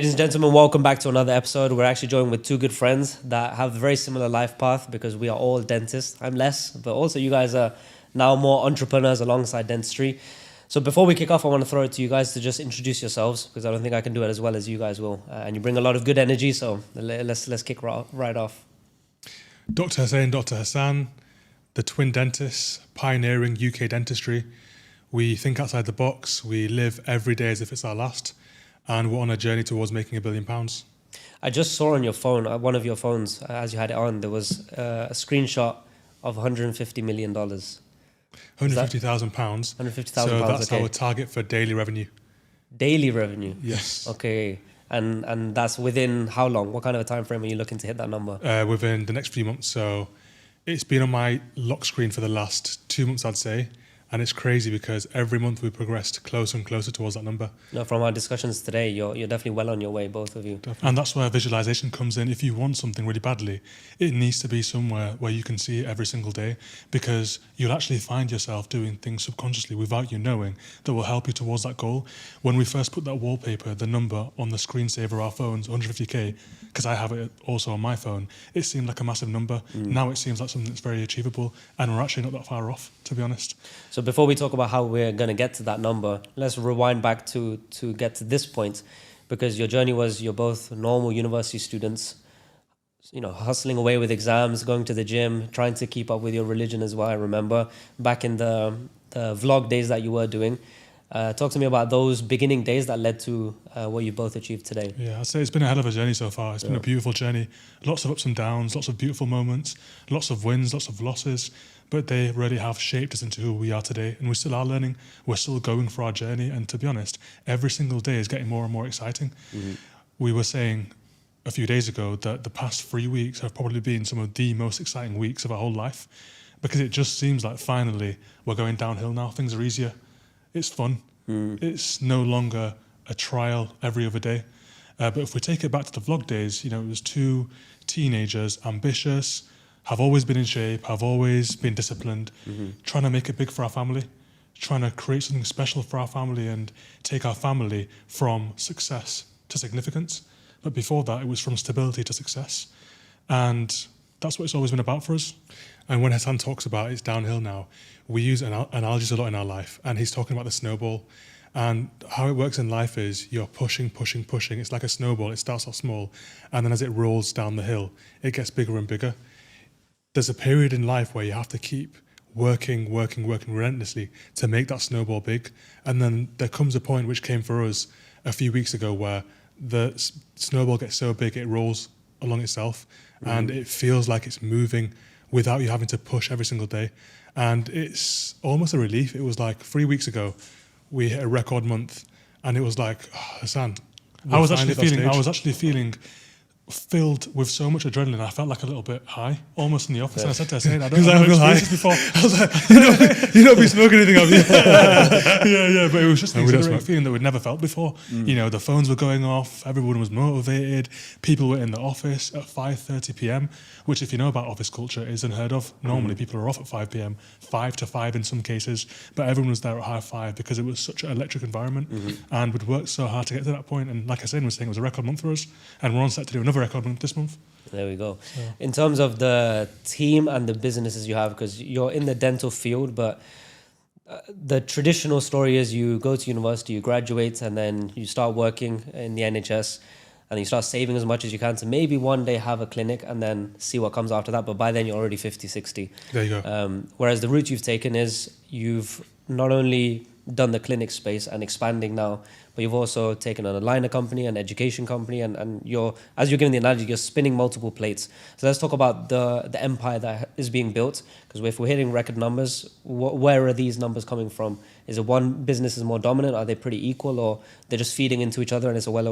Ladies and gentlemen, welcome back to another episode. We're actually joined with two good friends that have a very similar life path because we are all dentists. I'm less, but also you guys are now more entrepreneurs alongside dentistry. So before we kick off, I want to throw it to you guys to just introduce yourselves because I don't think I can do it as well as you guys will. And you bring a lot of good energy, so let's kick right off. Dr. Hussain, Dr. Hassan, the twin dentists, pioneering UK dentistry. We think outside the box. We live every day as if it's our last. And we're on a journey towards making £1 billion. I just saw on your phone, one of your phones, as you had it on, there was a screenshot of $150 million. £150,000. £150,000. So that's okay. our target for daily revenue. Daily revenue? Yes. Okay. And that's within how long? What kind of a time frame are you looking to hit that number? Within the next few months. So it's been on my lock screen for the last 2 months, I'd say. And it's crazy because every month we progressed closer and closer towards that number. No, from our discussions today, you're definitely well on your way, both of you. Definitely. And that's where visualization comes in. If you want something really badly, it needs to be somewhere where you can see it every single day, because you'll actually find yourself doing things subconsciously without you knowing that will help you towards that goal. When we first put that wallpaper, the number on the screensaver of our phones, 150K, because I have it also on my phone, it seemed like a massive number. Now it seems like something that's very achievable, and we're actually not that far off, to be honest. So before we talk about how we're going to get to that number, let's rewind back to get to this point, because your journey was you're both normal university students, you know, hustling away with exams, going to the gym, trying to keep up with your religion as well. I remember back in the vlog days that you were doing. Talk to me about those beginning days that led to what you both achieved today. Yeah, I'd say it's been a hell of a journey so far. It's been a beautiful journey. Lots of ups and downs, lots of beautiful moments, lots of wins, lots of losses. But they really have shaped us into who we are today. And we still are learning. We're still going for our journey. And to be honest, every single day is getting more and more exciting. We were saying a few days ago that the past 3 weeks have probably been some of the most exciting weeks of our whole life, because it just seems like finally we're going downhill now. Things are easier. It's fun. It's no longer a trial every other day. But if we take it back to the vlog days, you know, it was two teenagers, ambitious, have always been in shape, have always been disciplined, trying to make it big for our family, trying to create something special for our family and take our family from success to significance. But before that, it was from stability to success. And that's what it's always been about for us. And when Hassan talks about it's downhill now, we use analogies a lot in our life. And he's talking about the snowball. And how it works in life is you're pushing. It's like a snowball. It starts off small. And then as it rolls down the hill, it gets bigger and bigger. There's a period in life where you have to keep working relentlessly to make that snowball big. And then there comes a point, which came for us a few weeks ago, where the snowball gets so big it rolls along itself, and it feels like it's moving without you having to push every single day. And it's almost a relief. It was like 3 weeks ago, we hit a record month, and it was like, oh, Hassan, I was actually feeling filled with so much adrenaline. I felt like a little bit high, almost in the office. And I said to her, I don't feel high before. I was like, you don't be smoking anything, have you? yeah. But it was just an exhilarating feeling that we'd never felt before. You know, the phones were going off. Everyone was motivated. People were in the office at 5:30 p.m., which, if you know about office culture, is unheard of. Normally, people are off at 5 p.m., 5 to 5 in some cases. But everyone was there at half 5 because it was such an electric environment. And we'd worked so hard to get to that point. And like I said, was saying, it was a record month for us. And we're on set to do another record month this month. There we go. Yeah. In terms of the team and the businesses you have, because you're in the dental field, but the traditional story is you go to university, you graduate, and then you start working in the NHS, and you start saving as much as you can to maybe one day have a clinic and then see what comes after that. But by then you're already 50, 60. There you go. Whereas the route you've taken is you've not only done the clinic space and expanding now, but you've also taken an aligner company, an education company, and you're, as you're giving the analogy, you're spinning multiple plates. So let's talk about the empire that is being built, because if we're hitting record numbers, where are these numbers coming from? Is it one business is more dominant? Are they pretty equal, or they're just feeding into each other and it's a well